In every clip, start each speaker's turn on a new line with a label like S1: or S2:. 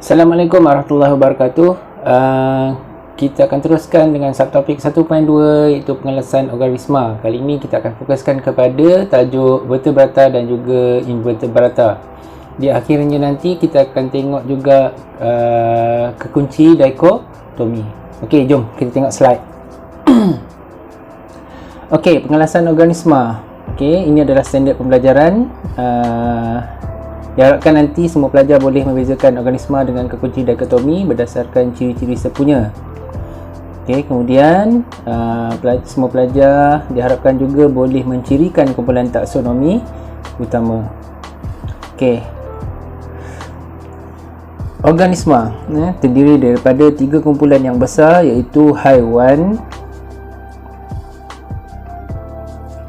S1: Assalamualaikum warahmatullahi wabarakatuh. Kita akan teruskan dengan subtopik 1.2 iaitu pengelasan organisma. Kali ini kita akan fokuskan kepada tajuk vertebrata dan juga invertebrata. Di akhirnya nanti kita akan tengok juga kekunci dikotomi. Okey, jom kita tengok slide. Okey, pengelasan organisma. Okey, ini adalah standard pembelajaran. Diharapkan nanti semua pelajar boleh membezakan organisma dengan kekunci dikotomi berdasarkan ciri-ciri sepunya. Okey, kemudian semua pelajar diharapkan juga boleh mencirikan kumpulan taksonomi utama. Okey. Organisma terdiri daripada 3 kumpulan yang besar iaitu haiwan,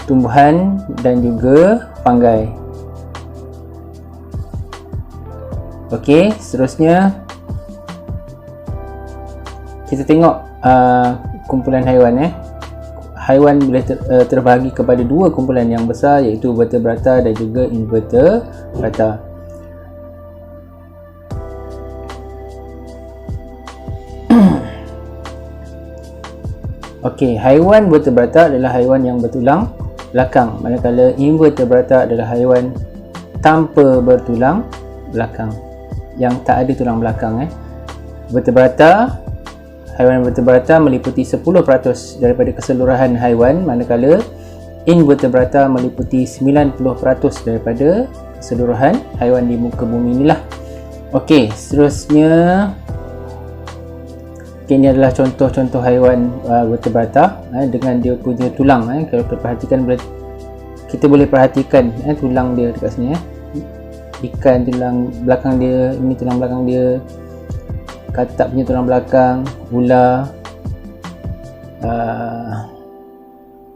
S1: tumbuhan dan juga fungi. Okey, seterusnya kita tengok kumpulan haiwan. Haiwan boleh terbahagi kepada 2 kumpulan yang besar iaitu vertebrata dan juga invertebrata. Okey, haiwan vertebrata adalah haiwan yang bertulang belakang, manakala invertebrata adalah haiwan tanpa bertulang belakang, yang tak ada tulang belakang. Vertebrata, haiwan vertebrata meliputi 10% daripada keseluruhan haiwan, manakala invertebrata meliputi 90% daripada keseluruhan haiwan di muka bumi inilah. Okey, seterusnya ini adalah contoh-contoh haiwan vertebrata dengan dia punya tulang. Kalau kita perhatikan, kita boleh perhatikan tulang dia dekat sini. Ikan tulang belakang dia, ini tulang belakang dia, katak punya tulang belakang, ular,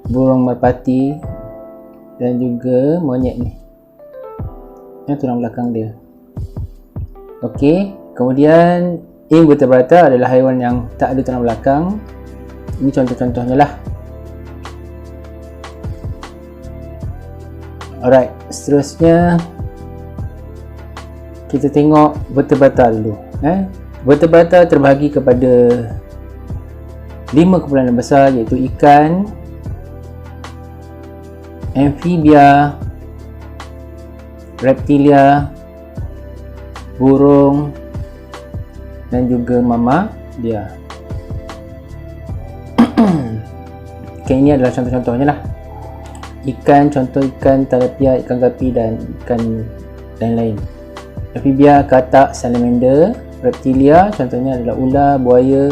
S1: burung merpati dan juga monyet ni. Ini tulang belakang dia. Okey, kemudian invertebrata adalah haiwan yang tak ada tulang belakang. Ini contoh-contohnya lah. Alright, seterusnya kita tengok vertebrata dulu. Vertebrata terbahagi kepada 5 kumpulan yang besar iaitu ikan, amfibia, reptilia, burung dan juga mamalia. Okay, ini adalah contoh-contohnya lah. Ikan, contoh ikan tilapia, ikan gapi dan ikan lain-lain. Amfibia, katak, salamander. Reptilia contohnya adalah ular, buaya,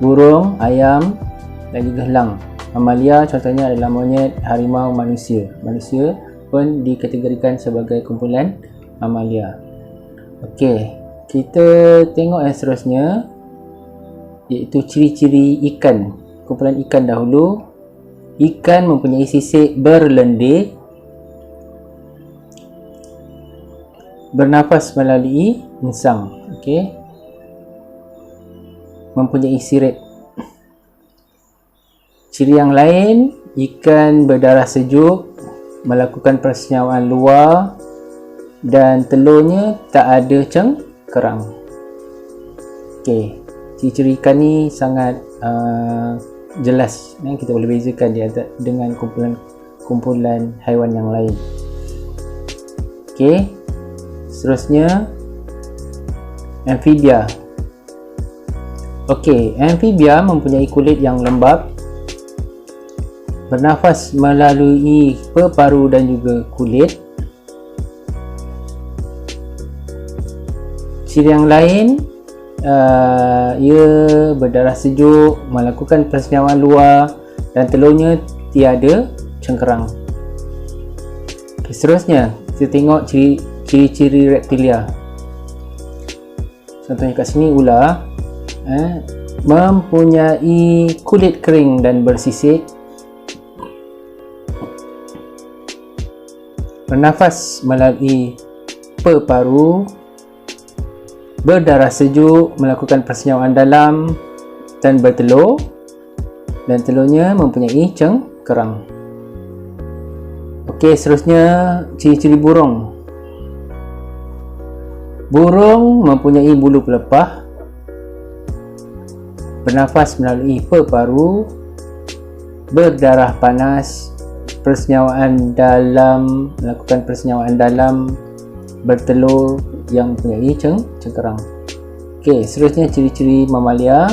S1: burung, ayam dan juga elang. Mamalia contohnya adalah monyet, harimau, manusia. Manusia pun dikategorikan sebagai kumpulan mamalia. Okey, kita tengok yang seterusnya iaitu ciri-ciri ikan. Kumpulan ikan dahulu. Ikan mempunyai sisik berlendir, bernafas melalui insang. Okey, mempunyai sirip. Ciri yang lain, ikan berdarah sejuk, melakukan persenyawaan luar dan telurnya tak ada cengkerang. Okey, ciri-ciri ikan ni sangat jelas. Kita boleh bezakan dia dengan kumpulan haiwan yang lain. Okey, seterusnya amfibia. Okey, amfibia mempunyai kulit yang lembap, bernafas melalui peparu dan juga kulit. Ciri yang lain, ia berdarah sejuk, melakukan persenyawaan luar dan telurnya tiada cengkerang. Okay, seterusnya kita tengok ciri-ciri reptilia. Contohnya kat sini ular mempunyai kulit kering dan bersisik, bernafas melalui peparu, berdarah sejuk, melakukan persenyawaan dalam dan bertelur, dan telurnya mempunyai cengkerang. Okey, seterusnya ciri-ciri burung. Burung mempunyai bulu pelepah, bernafas melalui paru, berdarah panas, melakukan persenyawaan dalam, bertelur yang mempunyai cengkerang. Okey, seterusnya ciri-ciri mamalia.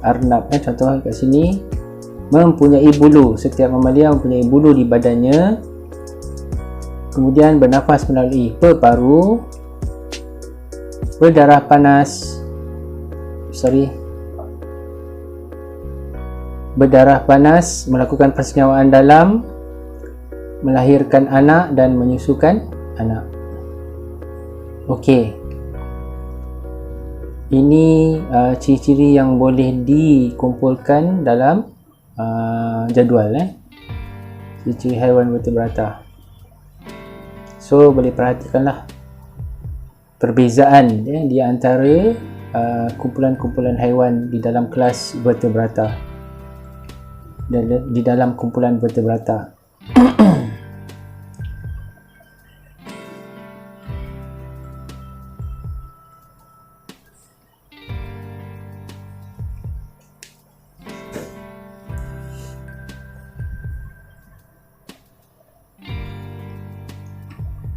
S1: Arnab contoh kat sini, mempunyai bulu. Setiap mamalia mempunyai bulu di badannya. Kemudian bernafas melalui paru, berdarah panas, melakukan persenyawaan dalam, melahirkan anak dan menyusukan anak. Okey, ini ciri-ciri yang boleh dikumpulkan dalam jadual ciri-ciri haiwan vertebrata. So boleh perhatikanlah perbezaan di antara kumpulan-kumpulan haiwan di dalam kelas vertebrata dan di dalam kumpulan vertebrata.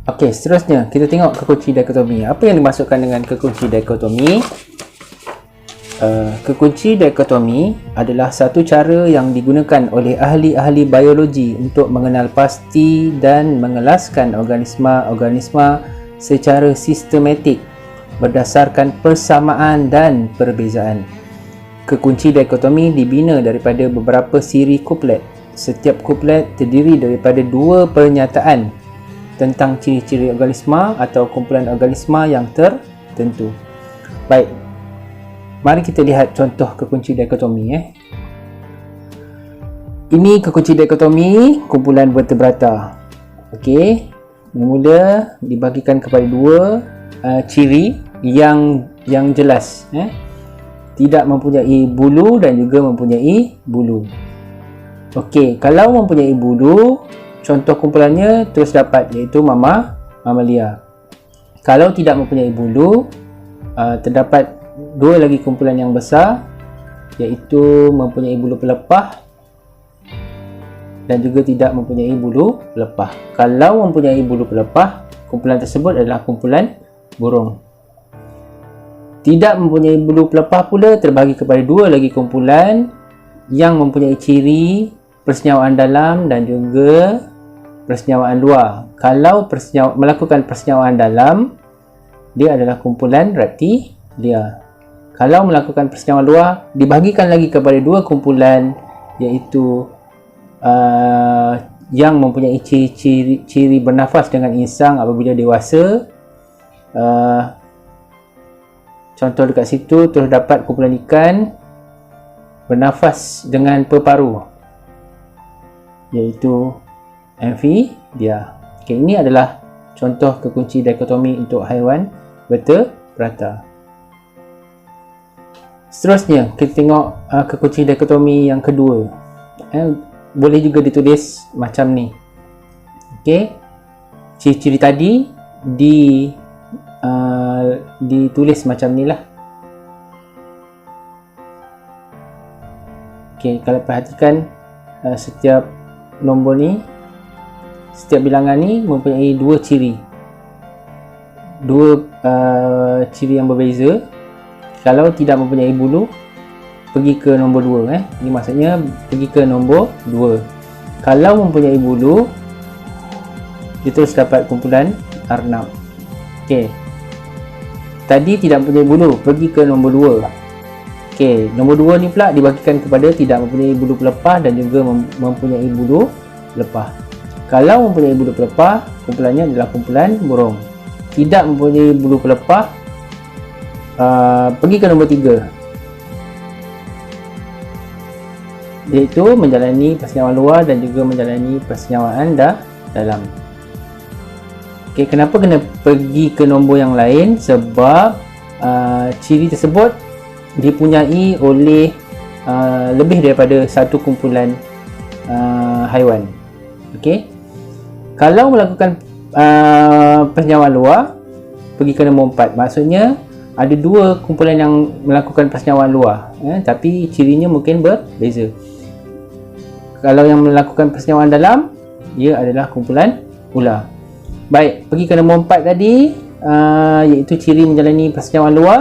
S1: Okey, seterusnya kita tengok kekunci dikotomi. Apa yang dimaksudkan dengan kekunci dikotomi? Kekunci dikotomi adalah satu cara yang digunakan oleh ahli-ahli biologi untuk mengenal pasti dan mengelaskan organisma-organisma secara sistematik berdasarkan persamaan dan perbezaan. Kekunci dikotomi dibina daripada beberapa siri kuplet. Setiap kuplet terdiri daripada dua pernyataan tentang ciri-ciri organisma atau kumpulan organisma yang tertentu. Baik, mari kita lihat contoh kekunci dikotomi. Ini kekunci dikotomi kumpulan vertebrata. Okey, mula dibagikan kepada dua ciri yang jelas. Tidak mempunyai bulu dan juga mempunyai bulu. Okey, kalau mempunyai bulu, contoh kumpulannya terus dapat, iaitu mamalia. Kalau tidak mempunyai bulu, terdapat dua lagi kumpulan yang besar, iaitu mempunyai bulu pelepah dan juga tidak mempunyai bulu pelepah. Kalau mempunyai bulu pelepah, kumpulan tersebut adalah kumpulan burung. Tidak mempunyai bulu pelepah pula terbagi kepada dua lagi kumpulan yang mempunyai ciri persenyawaan dalam dan juga persenyawaan luar. Kalau melakukan persenyawaan dalam, dia adalah kumpulan reptilia. Kalau melakukan persenyawaan luar, dibagikan lagi kepada dua kumpulan, iaitu yang mempunyai ciri bernafas dengan insang apabila dewasa. Contoh dekat situ terdapat kumpulan ikan bernafas dengan paru, iaitu amphibia. Okay, ini adalah contoh kekunci dikotomi untuk haiwan vertebrata. Seterusnya kita tengok kekunci dikotomi yang kedua. Boleh juga ditulis macam ni. Okey, ciri-ciri tadi ditulis macam ni lah. Okey, kalau perhatikan setiap nombor ni, setiap bilangan ni mempunyai dua ciri yang berbeza. Kalau tidak mempunyai bulu, pergi ke nombor 2. Ini maksudnya pergi ke nombor 2. Kalau mempunyai bulu, dia terus dapat kumpulan Arnab. Okey, tadi tidak mempunyai bulu, pergi ke nombor 2. Okey, nombor 2 ni pula dibagikan kepada tidak mempunyai bulu pelepah dan juga mempunyai bulu pelepah. Kalau mempunyai bulu pelepah, kumpulannya adalah kumpulan burung. Tidak mempunyai bulu pelepah, pergi ke nombor 3, iaitu menjalani persenyawaan luar dan juga menjalani persenyawaan dalam. Okey, kenapa kena pergi ke nombor yang lain? Sebab ciri tersebut dipunyai oleh lebih daripada satu kumpulan haiwan. Okey, kalau melakukan persenyawaan luar, pergi ke nombor 4. Maksudnya ada dua kumpulan yang melakukan persenyawaan luar, tapi cirinya mungkin berbeza. Kalau yang melakukan persenyawaan dalam, dia adalah kumpulan ular. Baik, pergi ke nombor 4 tadi, iaitu ciri menjalani persenyawaan luar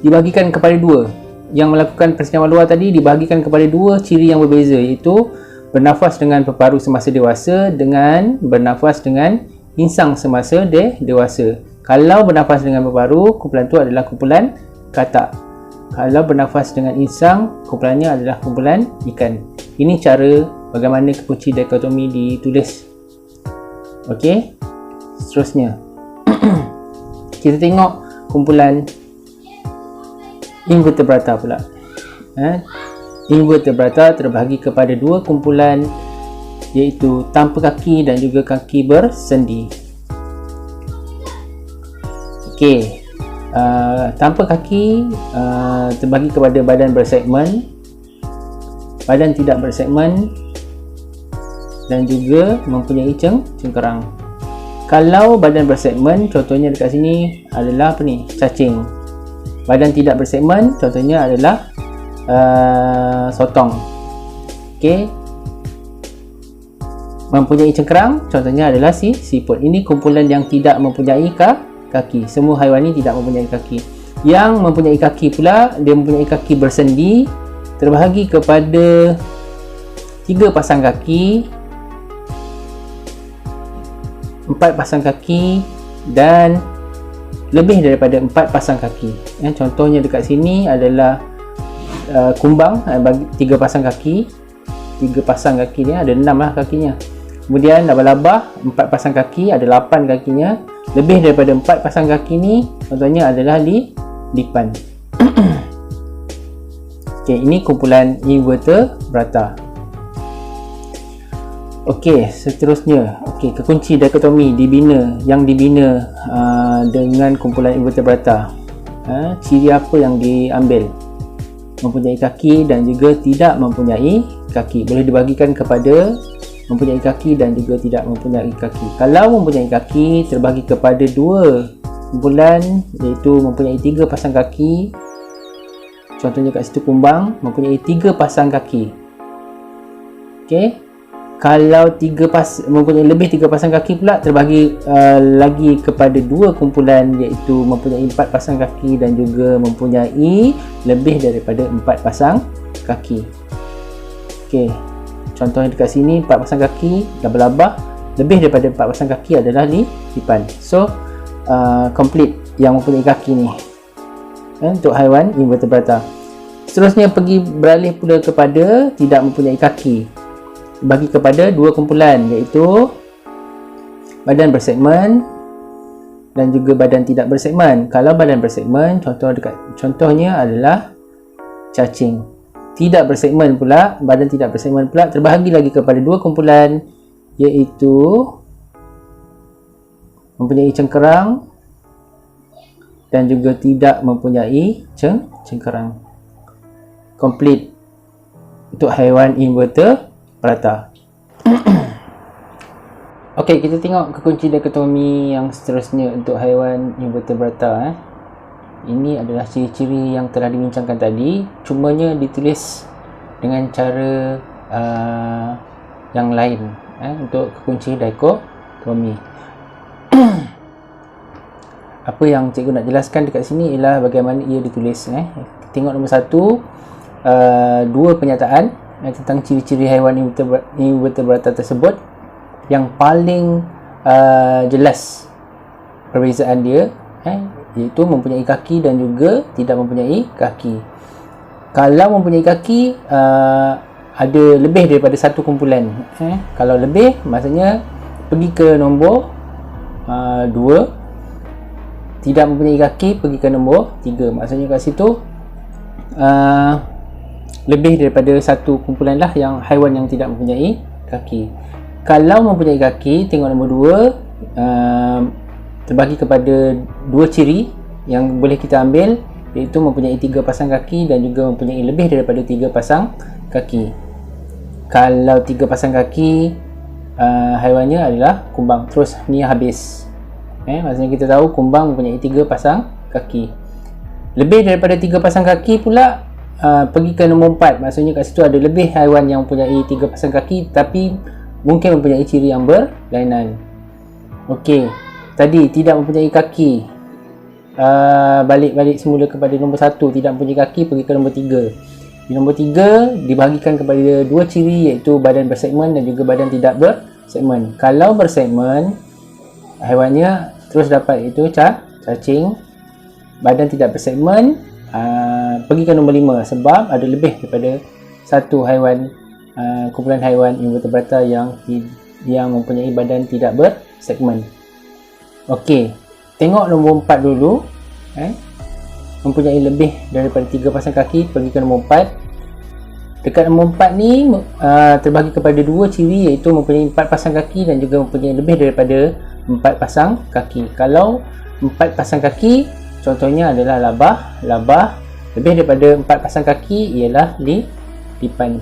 S1: dibahagikan kepada dua. Yang melakukan persenyawaan luar tadi dibahagikan kepada dua ciri yang berbeza, iaitu bernafas dengan peparu semasa dewasa dengan bernafas dengan insang semasa dewasa. Kalau bernafas dengan peparu, kumpulan itu adalah kumpulan katak. Kalau bernafas dengan insang, kumpulannya adalah kumpulan ikan. Ini cara bagaimana kekunci dikotomi ditulis. Okey. Seterusnya kita tengok kumpulan invertebrata pula. Invertebrata terbahagi kepada dua kumpulan, iaitu tanpa kaki dan juga kaki bersendi. Okey, tanpa kaki terbahagi kepada badan bersegmen, badan tidak bersegmen dan juga mempunyai cengkerang. Kalau badan bersegmen, contohnya dekat sini adalah apa ni? Cacing. Badan tidak bersegmen, contohnya adalah sotong. Okey. Mempunyai cengkerang, contohnya adalah siput. Ini kumpulan yang tidak mempunyai kaki. Semua haiwan ini tidak mempunyai kaki. Yang mempunyai kaki pula, dia mempunyai kaki bersendi, terbahagi kepada 3 pasang kaki, 4 pasang kaki dan lebih daripada 4 pasang kaki. Contohnya dekat sini adalah kumbang, bagi 3 pasang kaki. 3 pasang kaki dia ada 6 lah kakinya. Kemudian laba-laba 4 pasang kaki, ada 8 kakinya. Lebih daripada 4 pasang kaki ni contohnya adalah lipan. Okey, ini kumpulan invertebrata. Okey, seterusnya, kekunci dikotomi yang dibina dengan kumpulan invertebrata. Ciri apa yang diambil? Mempunyai kaki dan juga tidak mempunyai kaki. Boleh dibagikan kepada mempunyai kaki dan juga tidak mempunyai kaki. Kalau mempunyai kaki, terbagi kepada dua kumpulan, iaitu mempunyai 3 pasang kaki. Contohnya kat situ kumbang mempunyai 3 pasang kaki. Okey. Kalau mempunyai lebih 3 pasang kaki pula, terbagi lagi kepada dua kumpulan, iaitu mempunyai 4 pasang kaki dan juga mempunyai lebih daripada 4 pasang kaki. Okey, contohnya dekat sini 4 pasang kaki, laba-laba. Lebih daripada 4 pasang kaki adalah lipan. So complete yang mempunyai kaki ni untuk haiwan invertebrata. Seterusnya beralih pula kepada tidak mempunyai kaki. Bagi kepada dua kumpulan, iaitu badan bersegmen dan juga badan tidak bersegmen. Kalau badan bersegmen, contohnya adalah cacing. Tidak bersegmen pula, badan tidak bersegmen pula terbahagi lagi kepada dua kumpulan, iaitu mempunyai cengkerang dan juga tidak mempunyai cengkerang. Complete untuk haiwan invertebrata. Okey, kita tengok kekunci dikotomi yang seterusnya untuk haiwan invertebrata. Ini adalah ciri-ciri yang telah dibincangkan tadi, cumanya ditulis dengan cara yang lain untuk kekunci dikotomi. Apa yang cikgu nak jelaskan dekat sini ialah bagaimana ia ditulis. Tengok nombor 1, dua penyataan tentang ciri-ciri haiwan invertebrata tersebut. Yang paling jelas perbezaan dia iaitu mempunyai kaki dan juga tidak mempunyai kaki. Kalau mempunyai kaki, ada lebih daripada satu kumpulan. Kalau lebih, maksudnya pergi ke nombor 2. Tidak mempunyai kaki, pergi ke nombor 3. Maksudnya kat situ lebih daripada satu kumpulan lah yang haiwan yang tidak mempunyai kaki. Kalau mempunyai kaki, tengok nombor 2, terbagi kepada dua ciri yang boleh kita ambil, iaitu mempunyai 3 pasang kaki dan juga mempunyai lebih daripada 3 pasang kaki. Kalau 3 pasang kaki, haiwannya adalah kumbang. Terus ni habis. Maksudnya kita tahu kumbang mempunyai 3 pasang kaki. Lebih daripada 3 pasang kaki pula pergi ke nombor 4. Maksudnya kat situ ada lebih haiwan yang mempunyai 3 pasang kaki tapi mungkin mempunyai ciri yang berlainan. Okey, tadi tidak mempunyai kaki. Balik semula kepada nombor 1, tidak mempunyai kaki, pergi ke nombor 3. Di nombor 3 dibahagikan kepada 2 ciri, iaitu badan bersegmen dan juga badan tidak bersegmen. Kalau bersegmen, haiwannya terus dapat itu cacing. Badan tidak bersegmen, pergi ke nombor 5 sebab ada lebih daripada satu haiwan, kumpulan haiwan invertebrata yang mempunyai badan tidak bersegmen. Okey, tengok nombor 4 dulu. Mempunyai lebih daripada 3 pasang kaki, pergi ke nombor 4. Dekat nombor 4 ni terbahagi kepada 2 ciri, iaitu mempunyai 4 pasang kaki dan juga mempunyai lebih daripada 4 pasang kaki. Kalau 4 pasang kaki, contohnya adalah labah. Lebih daripada 4 pasang kaki ialah lipan.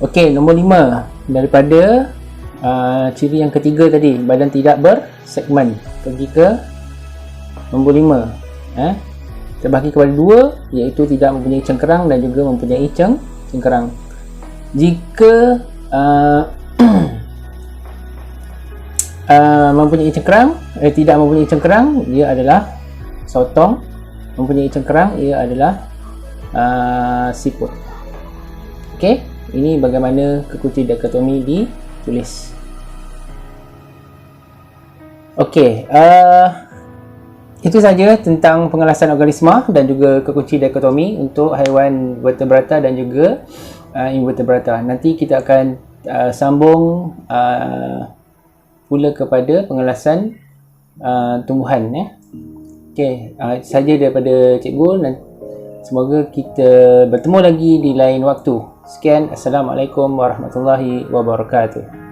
S1: Okey, nombor 5. Daripada ciri yang ketiga tadi, badan tidak bersegmen, pergi ke nombor 5. Terbahagi kepada 2, iaitu tidak mempunyai cengkerang dan juga mempunyai cengkerang. Jika mempunyai cengkerang, tidak mempunyai cengkerang, dia adalah sotong. Mempunyai cengkerang, ia adalah siput. Okey, ini bagaimana kekunci dikotomi ditulis. Okey, itu saja tentang pengelasan organisma dan juga kekunci dikotomi untuk haiwan vertebrata dan juga invertebrata. Nanti kita akan sambung pula kepada pengelasan tumbuhan. Okey, saja daripada cikgu. Semoga kita bertemu lagi di lain waktu. Sekian, Assalamualaikum warahmatullahi wabarakatuh.